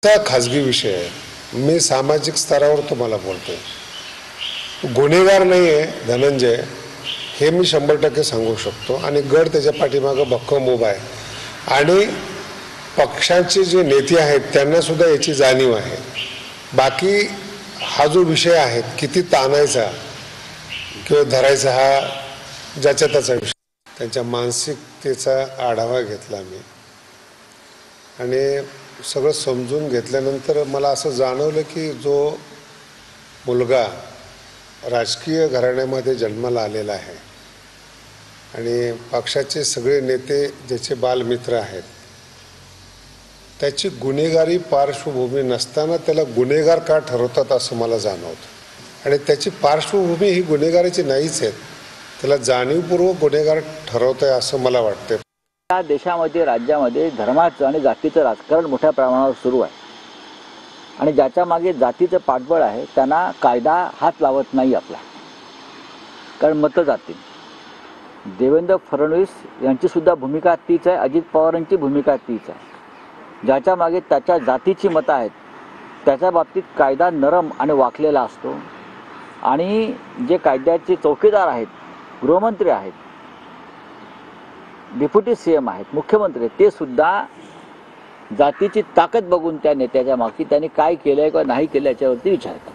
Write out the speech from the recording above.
हा खाजगी विषय आहे। मी सामाजिक स्तरावर तुम्हाला बोलतोय। गुन्हेगार नाही आहे धनंजय, हे मी 100% सांगू शकतो। आणि गड त्याच्या पाठीमागे भक्कम उभा आहे आणि पक्षाचे जे नेते आहेत त्यांना सुद्धा याची जाणीव आहे। बाकी हा जो विषय आहे किती ताणायचा किंवा धरायचा हा ज्याच्या त्याचा विषय, त्यांच्या मानसिकतेचा आढावा घेतला मी आणि सगळं समजून घेतल्यानंतर मला असं जाणवलं की जो मुलगा राजकीय घराण्यामध्ये जन्माला आलेला आहे आणि पक्षाचे सगळे नेते ज्याचे बालमित्र आहेत, त्याची गुन्हेगारी पार्श्वभूमी नसताना त्याला गुन्हेगार का ठरवतात असं मला जाणवतं। आणि त्याची पार्श्वभूमी ही गुन्हेगाराची नाहीच आहे, त्याला जाणीवपूर्वक गुन्हेगार ठरवत आहे असं मला वाटतं। या देशामध्ये राज्यामध्ये धर्माचं आणि जातीचं राजकारण मोठ्या प्रमाणावर सुरू आहे आणि ज्याच्या मागे जातीचं पाठबळ आहे त्यांना कायदा हात लावत नाही आपला, कारण मतं जातील। देवेंद्र फडणवीस यांची सुद्धा भूमिका तीच आहे, अजित पवारांची भूमिका तीच आहे। ज्याच्या मागे त्याच्या जातीची मतं आहेत त्याच्या बाबतीत कायदा नरम आणि वाकलेला असतो आणि जे कायद्याचे चौकीदार आहेत, गृहमंत्री आहेत, डेप्युटी CM आहेत, मुख्यमंत्री आहेत, ते सुद्धा जातीची ताकद बघून त्या नेत्याच्या मागे त्यांनी काय केलंय किंवा नाही केलं याच्यावरती विचारतात।